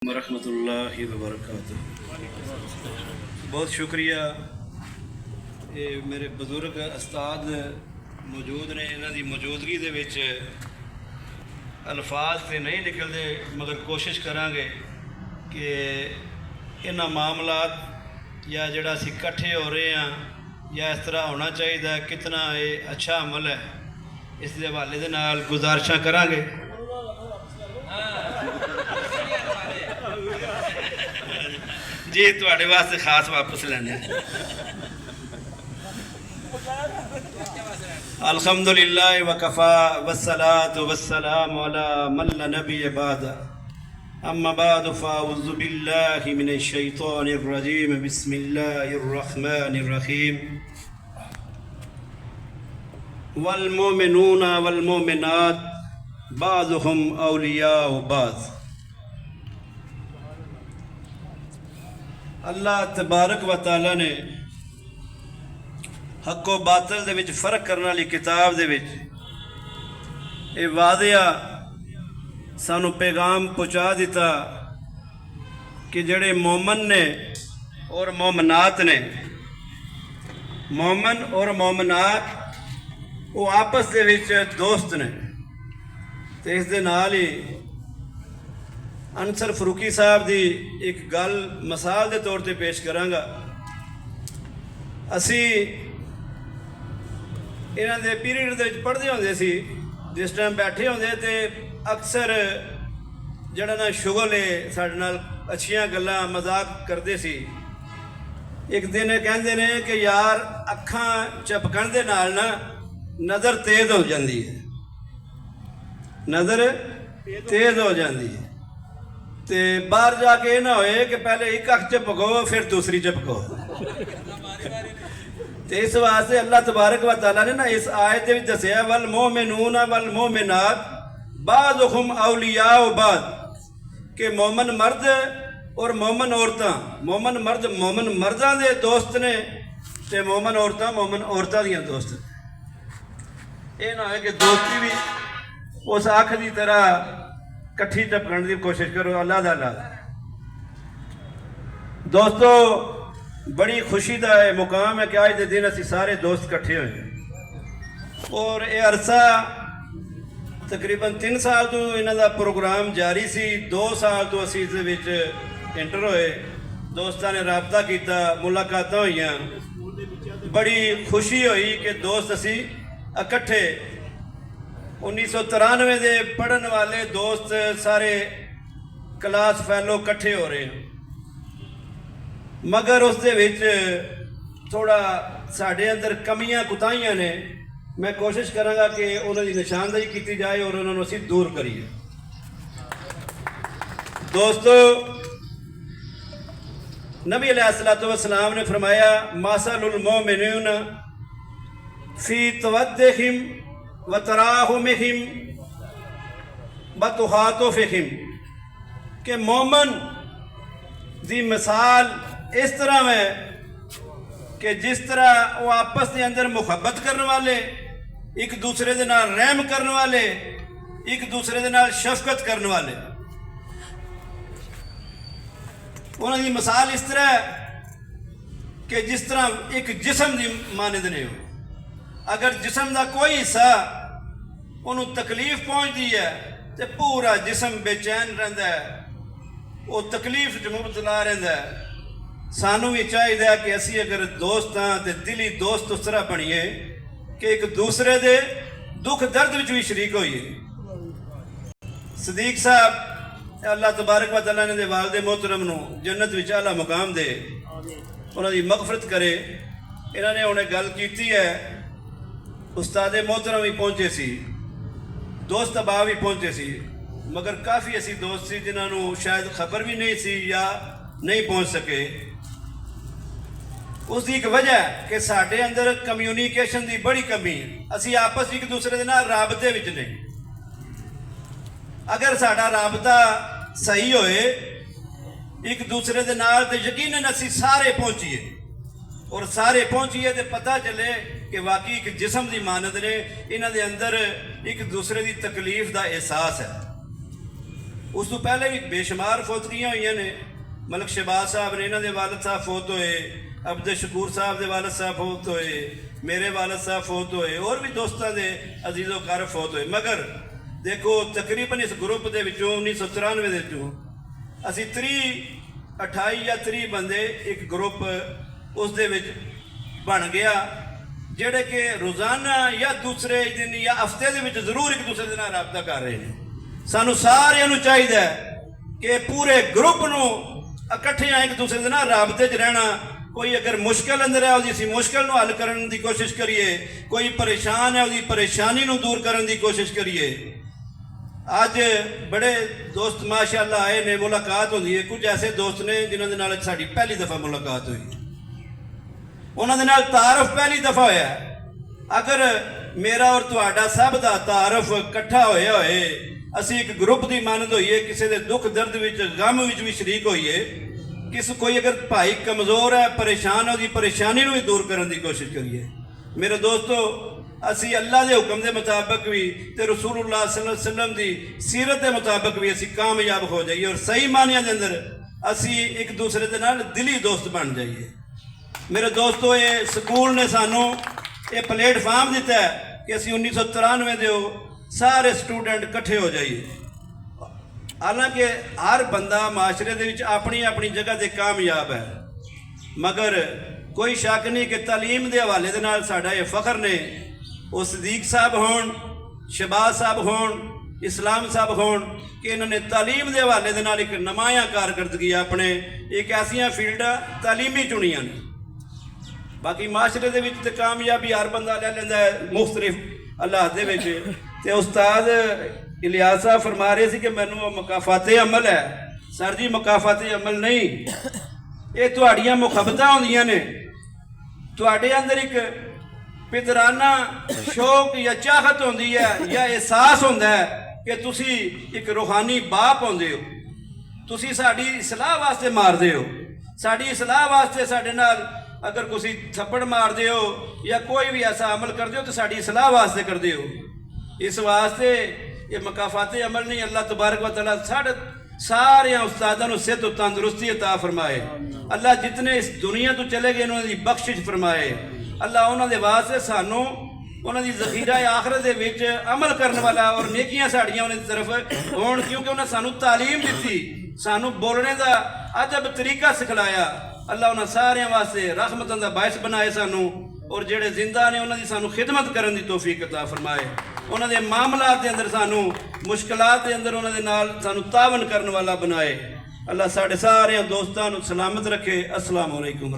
रहमतुल्लाहि व बरकातुहू। बहुत शुक्रिया। ये मेरे बजुर्ग उस्ताद मौजूद ने, इन्हां दी मौजूदगी दे विच अल्फाज तो नहीं निकलते, मगर कोशिश करांगे कि इन्हां मामलात या जिहड़ा असीं इकट्ठे हो रहे हैं या इस तरह होना चाहिए, कितना ये अच्छा अमल है, इस दे हवाले दे नाल गुजारिशां करांगे। जी तुहाडे वास्ते खास वापस लैने। अल्हम्दुलिल्लाह वकफा वस्सलातु वस्सलामु अला मन ला नबिय्य बअदा। अम्मा बअदु फअऊज़ु बिल्लाहि मिनश शैतानिर रजीम। बिस्मिल्लाहिर रहमानिर रहीम। वल मोमिनूना वल मोमिनात बाज़ुहुम औलियाउ बाज़। अल्लाह तबारक व तआला ने हको बातल दे विच फर्क करने वाली किताब दे विच ये वादिया सानू पैगाम पहुँचा दिता कि जड़े मोमन ने और मोमनात ने, मोमन और मोमनात वो आपस दे विच दोस्त ने। तो इस दे नाल ही अंसर फरूकी साहब की एक गल मिसाल के तौर पर पेश करांगा। असी इन्हां दे पीरीयड दे विच पढ़दे होंदे सी, जिस टाइम बैठे होंदे तो अक्सर जिहड़ा ना शुगल है साडे नाल अच्छियां गल्लां मजाक करते सी। एक दिन कहंदे ने कि यार अखां झपकण दे नाल ना नज़र तेज़ हो जाती है, नज़र तेज़ हो जाती है। तो बाहर जाके ना होए कि पहले एक अख झपको फिर दूसरी झपको। तो इस वास्ते अल्लाह तबारक व तआला ने ना इस आयत में दसिया वल मोमिनूना वल मोमिनात बाज़ुहुम औलियाउ बाज़, कि मोमन मर्द और मोमन औरतां, मोमन मर्द मोमन मर्दां दे दोस्त ने ते मोमन औरतां औरतां दियां दोस्त। ये ना है कि दोस्ती भी उस अख की तरह कट्ठी झपकण की कोशिश करो। अल्लाह अल्लाह दोस्तों, बड़ी खुशी का मुकाम है कि अज के दिन असी सारे दोस्त इकट्ठे होए और ये अरसा तकरीबन 3 साल तो इन्हों का प्रोग्राम जारी सी। 2 साल तो असी इस विच एंटर होए, दोस्तों ने रबता किया, मुलाकात हुई, बड़ी खुशी हुई कि दोस्त असी इकट्ठे 1993 के पढ़न वाले दोस्त सारे क्लास फैलो इकट्ठे हो रहे हैं। मगर उस दे विच थोड़ा साढ़े अंदर कमियां कुताहियां ने। मैं कोशिश करांगा कि उन्होंने निशानदेही की जाए और उन्होंने असीं दूर करिए। दोस्तों, नबी अलैहिस्सलातु वस्सलाम ने फरमाया मासलुल मोमिनीना फी तवद्दुहिम व तराहुमिहिम व तुहातुफिहिम, के मोमन दी मिसाल इस तरह है कि जिस तरह वो आपस के अंदर मुहब्बत करने वाले, एक दूसरे के नाल रहम करने वाले, एक दूसरे के नाल शफकत करने वाले, उन्होंने मिसाल इस तरह कि जिस तरह एक जिसम की मानद ने हो। अगर जिसम का कोई हिस्सा उन्होंने तकलीफ पहुँचती है तो पूरा जिसम बेचैन रहता है, वो तकलीफ च मुबतला रहता है। सानू भी चाहिए कि असी अगर दोस्त हाँ तो दिली दोस्त उस तरह बनीए कि एक दूसरे के दुख दर्द विच भी शरीक होइए। सदीक साहब अल्लाह तबारक व तआला ने वालिद मोहतरम नूं जन्नत विच आला मुकाम दे, उन्होंने मगफरत करे। इन्होंने उन्हें गल की है, उस्ताद मोहतरम भी पहुंचे सी, दोस्त अबा भी पहुंचे सी, मगर काफ़ी ऐसी दोस्त सी जिन्होंने शायद खबर भी नहीं सी या नहीं पहुंच सके। उसकी एक वजह कि साढ़े अंदर कम्यूनीकेशन की बड़ी कमी है। असी आपस एक दूसरे के नाल राबते विच नहीं। अगर साडा राबता सही होए एक दूसरे के नाल तो यकीनन असी सारे पहुंचीए, और सारे पहुंचीए तो पता चले कि वाकई एक जिसम की मानद ने, इन्हां दे अंदर एक दूसरे की तकलीफ का एहसास है। ਉਸ ਤੋਂ ਪਹਿਲੇ ਵੀ ਬੇਸ਼ੁਮਾਰ ਫੌਤਗੀਆਂ ਹੋਈਆਂ ਨੇ। ਮਲਕ ਸ਼ਹਿਬਾਜ਼ ਸਾਹਿਬ ਨੇ, ਇਹਨਾਂ ਦੇ ਵਾਲਦ ਸਾਹਿਬ ਫੌਤ ਹੋਏ, ਅਬਦ ਸ਼ਕੂਰ ਸਾਹਿਬ ਦੇ ਵਾਲਦ ਸਾਹਿਬ ਫੌਤ ਹੋਏ, ਮੇਰੇ ਵਾਲਦ ਸਾਹਿਬ ਫੌਤ ਹੋਏ, ਹੋਰ ਵੀ ਦੋਸਤਾਂ ਦੇ ਅਜ਼ੀਜ਼ੋ ਕਾਰ ਫੌਤ ਹੋਏ। ਮਗਰ ਦੇਖੋ ਤਕਰੀਬਨ ਇਸ ਗਰੁੱਪ ਦੇ ਵਿੱਚੋਂ 1993 ਦੇ ਵਿੱਚੋਂ ਅਸੀਂ 28 ਜਾਂ 30 ਬੰਦੇ ਇੱਕ ਗਰੁੱਪ ਉਸ ਦੇ ਵਿੱਚ ਬਣ ਗਿਆ, ਜਿਹੜੇ ਕਿ ਰੋਜ਼ਾਨਾ ਜਾਂ ਦੂਸਰੇ ਦਿਨ ਜਾਂ ਹਫਤੇ ਦੇ ਵਿੱਚ ਜ਼ਰੂਰ ਇੱਕ ਦੂਸਰੇ ਦੇ ਨਾਲ ਰਾਬਤਾ ਕਰ ਰਹੇ ਨੇ। ਸਾਨੂੰ ਸਾਰਿਆਂ ਨੂੰ ਚਾਹੀਦਾ ਕਿ ਪੂਰੇ ਗਰੁੱਪ ਨੂੰ ਇਕੱਠਿਆਂ ਇੱਕ ਦੂਸਰੇ ਦੇ ਨਾਲ ਰਾਬਤੇ 'ਚ ਰਹਿਣਾ। ਕੋਈ ਅਗਰ ਮੁਸ਼ਕਿਲ ਅੰਦਰ ਹੈ ਉਹਦੀ ਅਸੀਂ ਮੁਸ਼ਕਿਲ ਨੂੰ ਹੱਲ ਕਰਨ ਦੀ ਕੋਸ਼ਿਸ਼ ਕਰੀਏ, ਕੋਈ ਪਰੇਸ਼ਾਨ ਹੈ ਉਹਦੀ ਪਰੇਸ਼ਾਨੀ ਨੂੰ ਦੂਰ ਕਰਨ ਦੀ ਕੋਸ਼ਿਸ਼ ਕਰੀਏ। ਅੱਜ ਬੜੇ ਦੋਸਤ ਮਾਸ਼ਾਅੱਲਾ ਆਏ ਨੇ, ਮੁਲਾਕਾਤ ਹੁੰਦੀ ਹੈ। ਕੁਝ ਐਸੇ ਦੋਸਤ ਨੇ ਜਿਨ੍ਹਾਂ ਦੇ ਨਾਲ ਸਾਡੀ ਪਹਿਲੀ ਦਫਾ ਮੁਲਾਕਾਤ ਹੋਈ, ਉਹਨਾਂ ਦੇ ਨਾਲ ਤਾਰਫ ਪਹਿਲੀ ਦਫਾ ਹੋਇਆ। ਅਗਰ ਮੇਰਾ ਔਰ ਤੁਹਾਡਾ ਸਭ ਦਾ ਤਾਰਫ ਇਕੱਠਾ ਹੋਇਆ ਹੋਏ, ਅਸੀਂ ਇੱਕ ਗਰੁੱਪ ਦੀ ਮਾਨਦ ਹੋਈਏ, ਕਿਸੇ ਦੇ ਦੁੱਖ ਦਰਦ ਵਿੱਚ ਗਮ ਵਿੱਚ ਵੀ ਸ਼ਰੀਕ ਹੋਈਏ, ਕੋਈ ਅਗਰ ਭਾਈ ਕਮਜ਼ੋਰ ਹੈ, ਪਰੇਸ਼ਾਨ ਹੈ, ਉਹਦੀ ਪਰੇਸ਼ਾਨੀ ਨੂੰ ਵੀ ਦੂਰ ਕਰਨ ਦੀ ਕੋਸ਼ਿਸ਼ ਕਰੀਏ। ਮੇਰੇ ਦੋਸਤੋ, ਅਸੀਂ ਅੱਲਾ ਦੇ ਹੁਕਮ ਦੇ ਮੁਤਾਬਕ ਵੀ ਤੇ ਰਸੂਲੁल्लाह सल्लल्लाहु अलैहि वसल्लम ਦੀ ਸੀਰਤ ਦੇ ਮੁਤਾਬਕ ਵੀ ਅਸੀਂ ਕਾਮਯਾਬ ਹੋ ਜਾਈਏ ਔਰ ਸਹੀ ਮਾਨੀਆਂ ਦੇ ਅੰਦਰ ਅਸੀਂ ਇੱਕ ਦੂਸਰੇ ਦੇ ਨਾਲ ਦਿਲੀ ਦੋਸਤ ਬਣ ਜਾਈਏ। ਮੇਰੇ ਦੋਸਤੋ, ਇਹ ਸਕੂਲ ਨੇ ਸਾਨੂੰ ਇਹ ਪਲੇਟਫਾਰਮ ਦਿੱਤਾ ਕਿ ਅਸੀਂ 1993 ਦੇ ਸਾਰੇ ਸਟੂਡੈਂਟ ਇਕੱਠੇ ਹੋ ਜਾਈਏ। ਹਾਲਾਂਕਿ ਹਰ ਬੰਦਾ ਮਾਸ਼ਰੇ ਦੇ ਵਿੱਚ ਆਪਣੀ ਆਪਣੀ ਜਗ੍ਹਾ 'ਤੇ ਕਾਮਯਾਬ ਹੈ, ਮਗਰ ਕੋਈ ਸ਼ੱਕ ਨਹੀਂ ਕਿ ਤਾਲੀਮ ਦੇ ਹਵਾਲੇ ਦੇ ਨਾਲ ਸਾਡਾ ਇਹ ਫਖਰ ਨੇ। ਉਹ ਸਦੀਕ ਸਾਹਿਬ ਹੋਣ, ਸ਼ਹਿਬਾਜ਼ ਸਾਹਿਬ ਹੋਣ, ਇਸਲਾਮ ਸਾਹਿਬ ਹੋਣ, ਕਿ ਇਹਨਾਂ ਨੇ ਤਾਲੀਮ ਦੇ ਹਵਾਲੇ ਦੇ ਨਾਲ ਇੱਕ ਨਮਾਇਆ ਕਾਰਕਰਦਗੀ ਆਪਣੇ ਇੱਕ ਐਸੀਆਂ ਫੀਲਡਾਂ ਤਾਲੀਮੀ ਚੁਣੀਆਂ ਨੇ। ਬਾਕੀ ਮਾਸ਼ਰੇ ਦੇ ਵਿੱਚ ਤਾਂ ਕਾਮਯਾਬੀ ਹਰ ਬੰਦਾ ਲੈ ਲੈਂਦਾ ਹੈ ਮੁਖਤਲਿਫ ਅੱਲਾਹ ਦੇ ਵਿੱਚ। ਤੇ ਉਸਤਾਦ ਇਲਿਆਸ ਸਾਹਿਬ ਫਰਮਾ ਰਹੇ ਸੀ ਕਿ ਮੈਨੂੰ ਉਹ ਮੁਕਾਫਾਤੇ ਅਮਲ ਹੈ। ਸਰ ਜੀ, ਮੁਕਾਫਾਤੇ ਅਮਲ ਨਹੀਂ, ਇਹ ਤੁਹਾਡੀਆਂ ਮੁਹੱਬਤਾਂ ਹੁੰਦੀਆਂ ਨੇ। ਤੁਹਾਡੇ ਅੰਦਰ ਇੱਕ ਪਿਤਰਾਨਾ ਸ਼ੌਕ ਜਾਂ ਚਾਹਤ ਹੁੰਦੀ ਹੈ ਜਾਂ ਅਹਿਸਾਸ ਹੁੰਦਾ ਹੈ ਕਿ ਤੁਸੀਂ ਇੱਕ ਰੂਹਾਨੀ ਬਾਪ ਹੁੰਦੇ ਹੋ। ਤੁਸੀਂ ਸਾਡੀ ਇਸਲਾਹ ਵਾਸਤੇ ਮਾਰਦੇ ਹੋ, ਸਾਡੀ ਇਸਲਾਹ ਵਾਸਤੇ ਸਾਡੇ ਨਾਲ ਅਗਰ ਤੁਸੀਂ ਥੱਪੜ ਮਾਰਦੇ ਹੋ ਜਾਂ ਕੋਈ ਵੀ ਐਸਾ ਅਮਲ ਕਰਦੇ ਹੋ ਤਾਂ ਸਾਡੀ ਇਸਲਾਹ ਵਾਸਤੇ ਕਰਦੇ ਹੋ। ਇਸ ਵਾਸਤੇ ਇਹ ਮੁਕਾਫਾਤੇ ਅਮਲ ਨਹੀਂ। ਅੱਲਾਹ ਤਬਾਰਕ व तआला ਸਾਡੇ ਸਾਰਿਆਂ ਉਸਤਾਦਾਂ ਨੂੰ ਸਿਹਤ ਤੇ ਤੰਦਰੁਸਤੀ ਅਤਾ ਫਰਮਾਏ। ਅੱਲਾਹ ਜਿਤਨੇ ਇਸ ਦੁਨੀਆ ਤੋਂ ਚਲੇ ਗਏ ਉਹਨਾਂ ਦੀ ਬਖਸ਼ਿਸ਼ ਫਰਮਾਏ। ਅੱਲਾਹ ਉਹਨਾਂ ਦੇ ਵਾਸਤੇ ਸਾਨੂੰ ਉਹਨਾਂ ਦੀ ਜ਼ਖੀਰਾ ਆਖਰਤ ਦੇ ਵਿੱਚ ਅਮਲ ਕਰਨ ਵਾਲਾ ਔਰ ਨੇਕੀਆਂ ਸਾਡੀਆਂ ਉਹਨਾਂ ਦੀ ਤਰਫ ਹੋਣ, ਕਿਉਂਕਿ ਉਹਨਾਂ ਸਾਨੂੰ ਤਾਲੀਮ ਦਿੱਤੀ, ਸਾਨੂੰ ਬੋਲਣੇ ਦਾ ਅਦਬ ਤਰੀਕਾ ਸਿਖਲਾਇਆ। ਅੱਲਾਹ ਉਹਨਾਂ ਸਾਰਿਆਂ ਵਾਸਤੇ ਰਹਿਮਤਾਂ ਦਾ ਬਾਇਸ ਬਣਾਏ ਸਾਨੂੰ, ਔਰ ਜਿਹੜੇ ਜ਼ਿੰਦਾ ਨੇ ਉਹਨਾਂ ਦੀ ਸਾਨੂੰ ਖਿਦਮਤ ਕਰਨ ਦੀ ਤੌਫੀਕ ਅਤਾ ਫਰਮਾਏ। ਉਹਨਾਂ ਦੇ ਮਾਮਲਾਤ ਦੇ ਅੰਦਰ ਸਾਨੂੰ ਮੁਸ਼ਕਲਾਤ ਦੇ ਅੰਦਰ ਉਹਨਾਂ ਦੇ ਨਾਲ ਸਾਨੂੰ ਤਾਵਨ ਕਰਨ ਵਾਲਾ ਬਣਾਏ। ਅੱਲਾਹ ਸਾਡੇ ਸਾਰਿਆਂ ਦੋਸਤਾਂ ਨੂੰ ਸਲਾਮਤ ਰੱਖੇ। अस्सलाम वालेकुम।